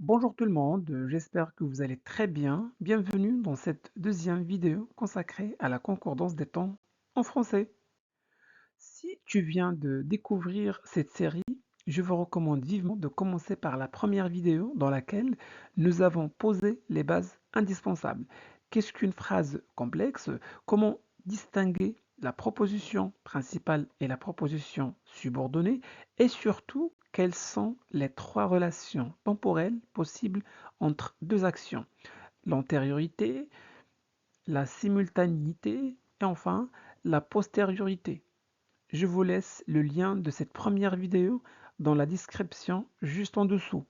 Bonjour tout le monde, j'espère que vous allez très bien. Bienvenue dans cette deuxième vidéo consacrée à la concordance des temps en français. Si tu viens de découvrir cette série, je vous recommande vivement de commencer par la première vidéo dans laquelle nous avons posé les bases indispensables. Qu'est-ce qu'une phrase complexe? Comment distinguer la proposition principale et la proposition subordonnée? Et surtout, quelles sont les trois relations temporelles possibles entre deux actions? L'antériorité, la simultanéité et enfin la postériorité. Je vous laisse le lien de cette première vidéo dans la description juste en dessous.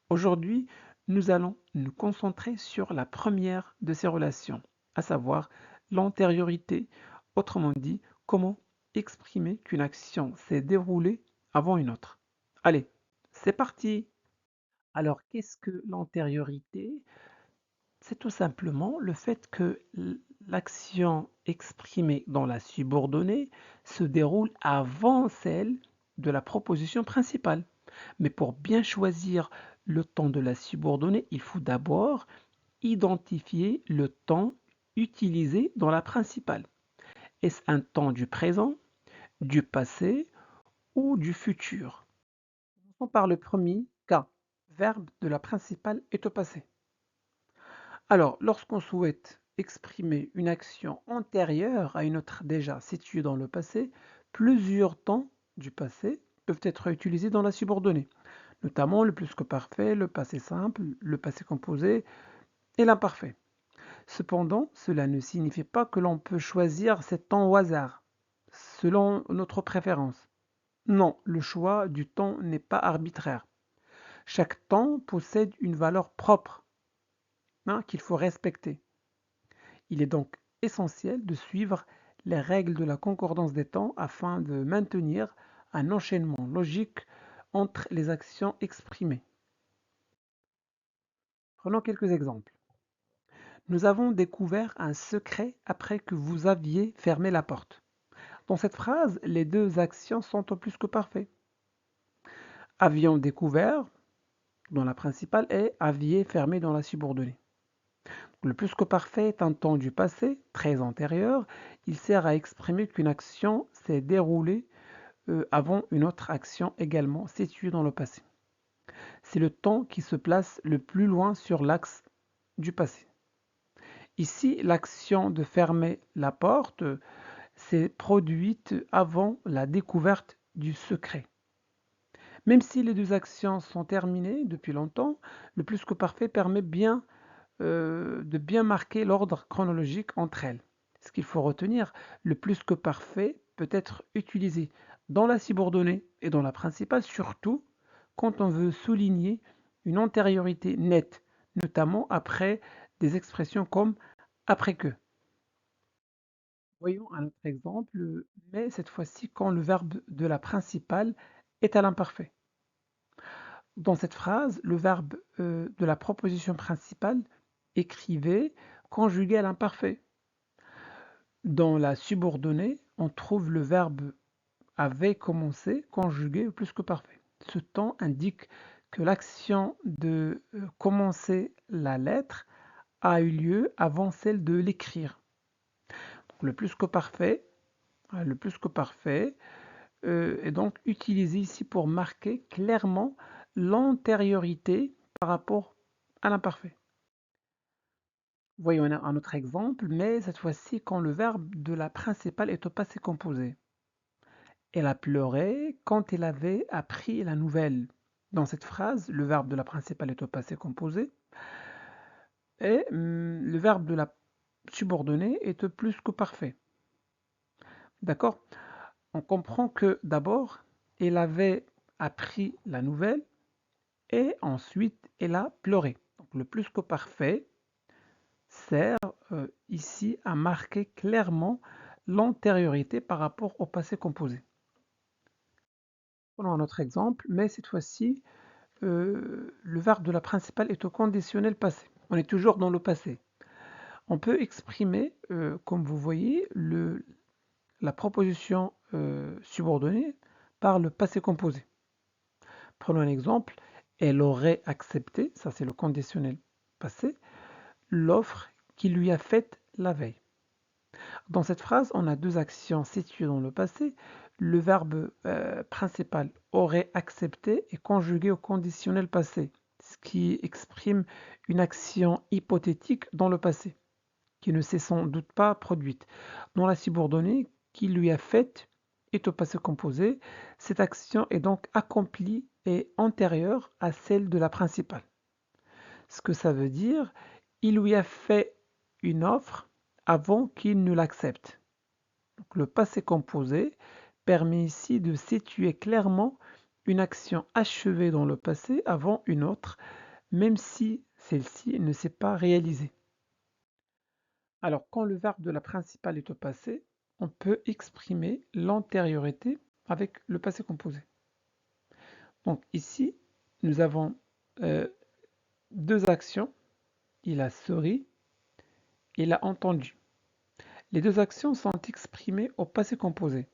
Aujourd'hui, nous allons nous concentrer sur la première de ces relations, à savoir l'antériorité, autrement dit, comment exprimer qu'une action s'est déroulée avant une autre. Allez, c'est parti! Alors, qu'est-ce que l'antériorité? C'est tout simplement le fait que l'action exprimée dans la subordonnée se déroule avant celle de la proposition principale. Mais pour bien choisir le temps de la subordonnée, il faut d'abord identifier le temps utilisé dans la principale. Est-ce un temps du présent, du passé ou du futur? Commençons par le premier cas. Verbe de la principale est au passé. Alors, lorsqu'on souhaite exprimer une action antérieure à une autre déjà située dans le passé, plusieurs temps du passé peuvent être utilisés dans la subordonnée, notamment le plus que parfait, le passé simple, le passé composé et l'imparfait. Cependant, cela ne signifie pas que l'on peut choisir ces temps au hasard, selon notre préférence. Non, le choix du temps n'est pas arbitraire. Chaque temps possède une valeur propre, qu'il faut respecter. Il est donc essentiel de suivre les règles de la concordance des temps afin de maintenir un enchaînement logique entre les actions exprimées. Prenons quelques exemples. Nous avons découvert un secret après que vous aviez fermé la porte. Dans cette phrase, les deux actions sont au plus que parfaites. Avions découvert dans la principale et aviez fermé dans la subordonnée. Le plus que parfait est un temps du passé, très antérieur. Il sert à exprimer qu'une action s'est déroulée avant une autre action également située dans le passé. C'est le temps qui se place le plus loin sur l'axe du passé. Ici, l'action de fermer la porte s'est produite avant la découverte du secret. Même si les deux actions sont terminées depuis longtemps, le plus que parfait permet de bien marquer l'ordre chronologique entre elles. Ce qu'il faut retenir, le plus que parfait peut être utilisé dans la subordonnée et dans la principale, surtout quand on veut souligner une antériorité nette, notamment après des expressions comme après que. Voyons un autre exemple, mais cette fois-ci quand le verbe de la principale est à l'imparfait. Dans cette phrase, le verbe de la proposition principale, écrivez, conjugué à l'imparfait. Dans la subordonnée, on trouve le verbe avait commencé conjugué au plus que parfait. Ce temps indique que l'action de commencer la lettre a eu lieu avant celle de l'écrire. Le plus que parfait, le plus que parfait est donc utilisé ici pour marquer clairement l'antériorité par rapport à l'imparfait. Voyons un autre exemple, mais cette fois-ci quand le verbe de la principale est au passé composé. Elle a pleuré quand elle avait appris la nouvelle. Dans cette phrase, le verbe de la principale est au passé composé et le verbe de la subordonnée est au plus que parfait. D'accord? On comprend que d'abord, elle avait appris la nouvelle et ensuite elle a pleuré. Donc, le plus que parfait sert ici à marquer clairement l'antériorité par rapport au passé composé. Prenons un autre exemple, mais cette fois-ci, le verbe de la principale est au conditionnel passé. On est toujours dans le passé. On peut exprimer, comme vous voyez, la proposition subordonnée par le passé composé. Prenons un exemple. elle aurait accepté, ça c'est le conditionnel passé, l'offre qu'il lui a faite la veille. Dans cette phrase, on a deux actions situées dans le passé. Le verbe principal aurait accepté est conjugué au conditionnel passé, ce qui exprime une action hypothétique dans le passé, qui ne s'est sans doute pas produite. Dans la subordonnée qu'il lui a faite est au passé composé. Cette action est donc accomplie et antérieure à celle de la principale. Ce que ça veut dire, il lui a fait une offre avant qu'il ne l'accepte. Le passé composé permet ici de situer clairement une action achevée dans le passé avant une autre, même si celle-ci ne s'est pas réalisée. Alors, quand le verbe de la principale est au passé, on peut exprimer l'antériorité avec le passé composé. Donc ici, nous avons euh, deux actions. Il a souri, il a entendu. Les deux actions sont exprimées au passé composé.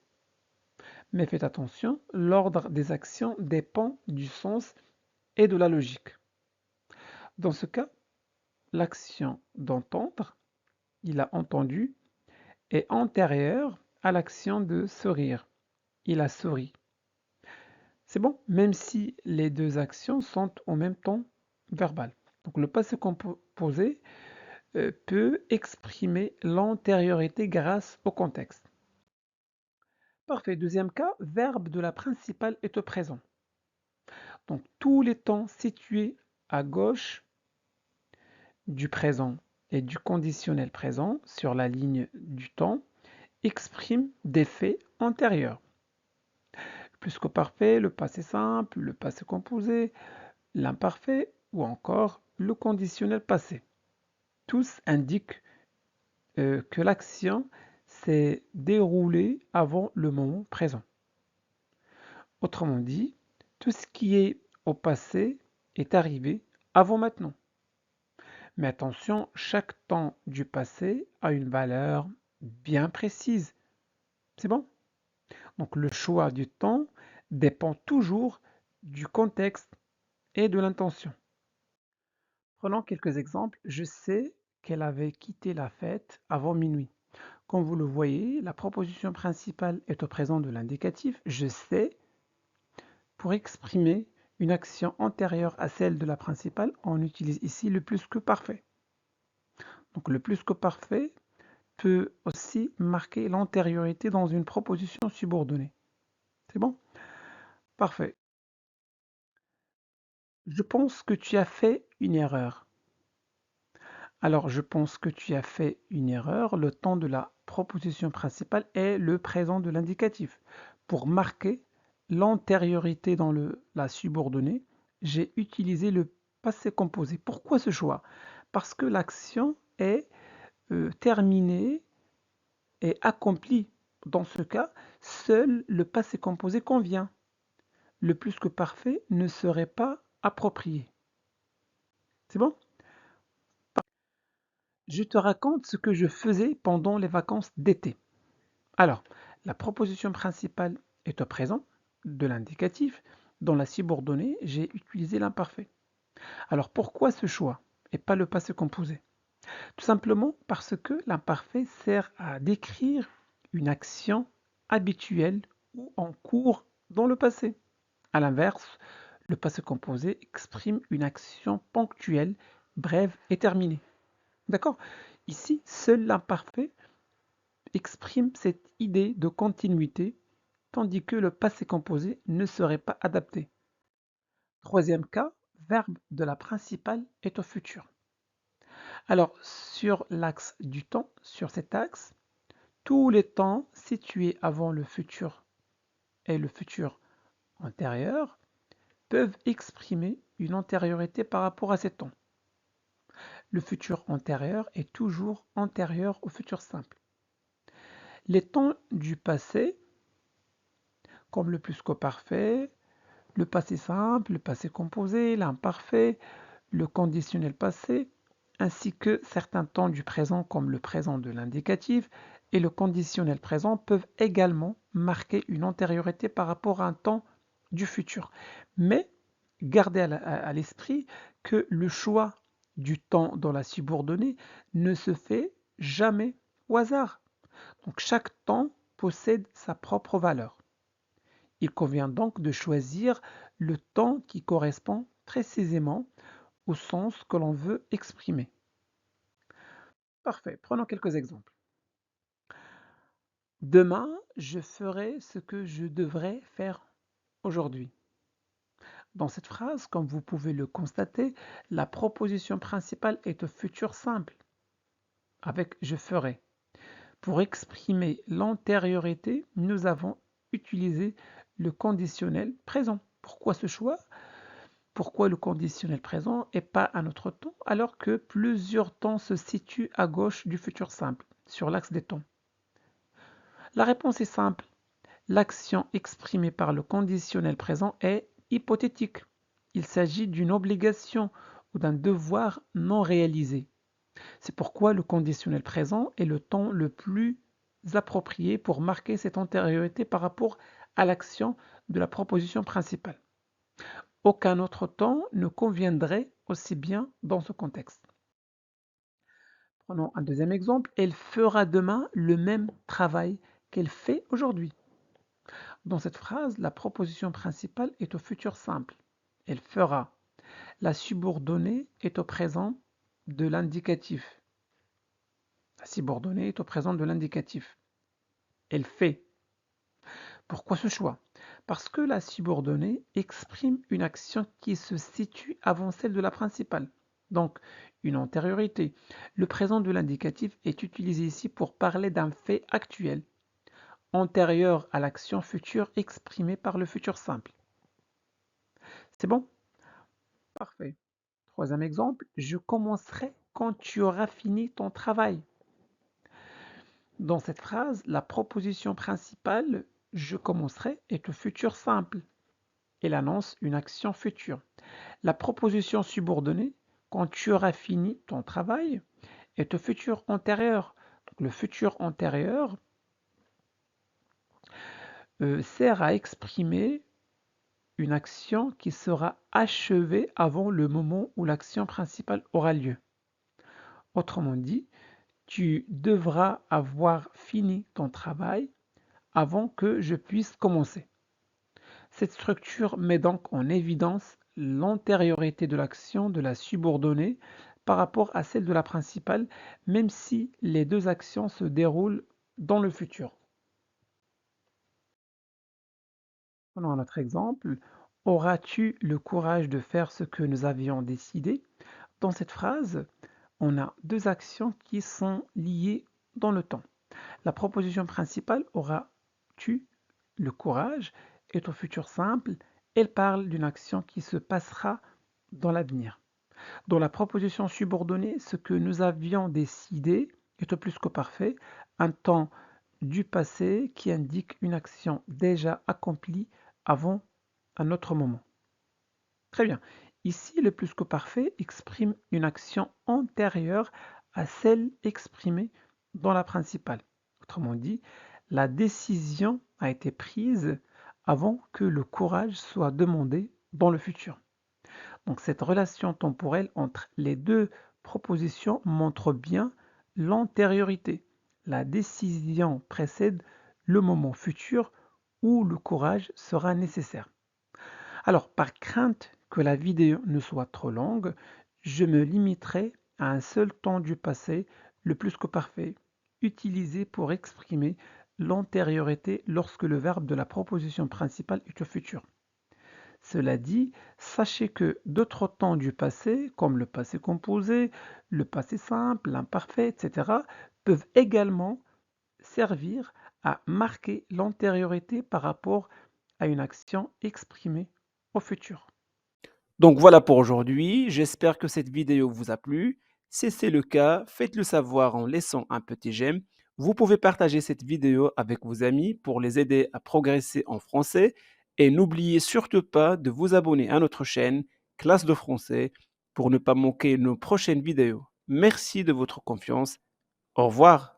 Mais faites attention, l'ordre des actions dépend du sens et de la logique. Dans ce cas, l'action d'entendre, il a entendu, est antérieure à l'action de sourire, il a souri. C'est bon, même si les deux actions sont en même temps verbales. Donc le passé composé peut exprimer l'antériorité grâce au contexte. Parfait. Deuxième cas, verbe de la principale est au présent. Donc tous les temps situés à gauche du présent et du conditionnel présent sur la ligne du temps expriment des faits antérieurs. Le plus que parfait, le passé simple, le passé composé, l'imparfait ou encore le conditionnel passé. Tous indiquent que l'action s'est déroulée avant le moment présent. Autrement dit, tout ce qui est au passé est arrivé avant maintenant. Mais attention, chaque temps du passé a une valeur bien précise. C'est bon? Donc le choix du temps dépend toujours du contexte et de l'intention. Prenons quelques exemples. Je sais qu'elle avait quitté la fête avant minuit. Comme vous le voyez, la proposition principale est au présent de l'indicatif. Je sais pour exprimer une action antérieure à celle de la principale, on utilise ici le plus que parfait. Donc le plus que parfait peut aussi marquer l'antériorité dans une proposition subordonnée. C'est bon? Parfait. Je pense que tu as fait une erreur. Alors, je pense que tu as fait une erreur. Le temps de la proposition principale est le présent de l'indicatif. Pour marquer l'antériorité dans la subordonnée, j'ai utilisé le passé composé. Pourquoi ce choix? Parce que l'action est terminée et accomplie. Dans ce cas, seul le passé composé convient. Le plus que parfait ne serait pas approprié. C'est bon? Je te raconte ce que je faisais pendant les vacances d'été. Alors, la proposition principale est au présent de l'indicatif. Dans la subordonnée, j'ai utilisé l'imparfait. Alors, pourquoi ce choix et pas le passé composé? Tout simplement parce que l'imparfait sert à décrire une action habituelle ou en cours dans le passé. À l'inverse, le passé composé exprime une action ponctuelle, brève et terminée. D'accord? Ici, seul l'imparfait exprime cette idée de continuité, tandis que le passé composé ne serait pas adapté. Troisième cas, verbe de la principale est au futur. Alors, sur l'axe du temps, sur cet axe, tous les temps situés avant le futur et le futur antérieur peuvent exprimer une antériorité par rapport à ces temps. Le futur antérieur est toujours antérieur au futur simple. Les temps du passé, comme le plus qu'au parfait, le passé simple, le passé composé, l'imparfait, le conditionnel passé, ainsi que certains temps du présent comme le présent de l'indicatif et le conditionnel présent peuvent également marquer une antériorité par rapport à un temps du futur. Mais gardez à l'esprit que le choix du temps dans la subordonnée ne se fait jamais au hasard. Donc chaque temps possède sa propre valeur. Il convient donc de choisir le temps qui correspond précisément au sens que l'on veut exprimer. Parfait, prenons quelques exemples. Demain, je ferai ce que je devrais faire aujourd'hui. Dans cette phrase, comme vous pouvez le constater, la proposition principale est au futur simple, avec je ferai. Pour exprimer l'antériorité, nous avons utilisé le conditionnel présent. Pourquoi ce choix? Pourquoi le conditionnel présent et pas un autre temps, alors que plusieurs temps se situent à gauche du futur simple, sur l'axe des temps? La réponse est simple. L'action exprimée par le conditionnel présent est hypothétique. Il s'agit d'une obligation ou d'un devoir non réalisé. C'est pourquoi le conditionnel présent est le temps le plus approprié pour marquer cette antériorité par rapport à l'action de la proposition principale. Aucun autre temps ne conviendrait aussi bien dans ce contexte. Prenons un deuxième exemple. Elle fera demain le même travail qu'elle fait aujourd'hui. Dans cette phrase, la proposition principale est au futur simple. Elle fera. La subordonnée est au présent de l'indicatif. La subordonnée est au présent de l'indicatif. Elle fait. Pourquoi ce choix? Parce que la subordonnée exprime une action qui se situe avant celle de la principale. Donc, une antériorité. Le présent de l'indicatif est utilisé ici pour parler d'un fait actuel, antérieur à l'action future exprimée par le futur simple. C'est bon? Parfait. Troisième exemple, je commencerai quand tu auras fini ton travail. Dans cette phrase, la proposition principale, je commencerai, est au futur simple. Elle annonce une action future. La proposition subordonnée, quand tu auras fini ton travail, est au futur antérieur. Donc, le futur antérieur sert à exprimer une action qui sera achevée avant le moment où l'action principale aura lieu. Autrement dit, tu devras avoir fini ton travail avant que je puisse commencer. Cette structure met donc en évidence l'antériorité de l'action de la subordonnée par rapport à celle de la principale, même si les deux actions se déroulent dans le futur. Prenons un autre exemple. Auras-tu le courage de faire ce que nous avions décidé? Dans cette phrase, on a deux actions qui sont liées dans le temps. La proposition principale, auras-tu le courage, est au futur simple. Elle parle d'une action qui se passera dans l'avenir. Dans la proposition subordonnée, ce que nous avions décidé est au plus que parfait, un temps du passé qui indique une action déjà accomplie avant un autre moment. Très bien. Ici, le plus que parfait exprime une action antérieure à celle exprimée dans la principale. Autrement dit, la décision a été prise avant que le courage soit demandé dans le futur. Donc cette relation temporelle entre les deux propositions montre bien l'antériorité. La décision précède le moment futur où le courage sera nécessaire. Alors, par crainte que la vidéo ne soit trop longue, je me limiterai à un seul temps du passé, le plus que parfait, utilisé pour exprimer l'antériorité lorsque le verbe de la proposition principale est au futur. Cela dit, sachez que d'autres temps du passé, comme le passé composé, le passé simple, l'imparfait, etc., peuvent également servir à marquer l'antériorité par rapport à une action exprimée au futur. Donc voilà pour aujourd'hui, j'espère que cette vidéo vous a plu. Si c'est le cas, faites-le savoir en laissant un petit j'aime. Vous pouvez partager cette vidéo avec vos amis pour les aider à progresser en français et n'oubliez surtout pas de vous abonner à notre chaîne Classe de français pour ne pas manquer nos prochaines vidéos. Merci de votre confiance. Au revoir.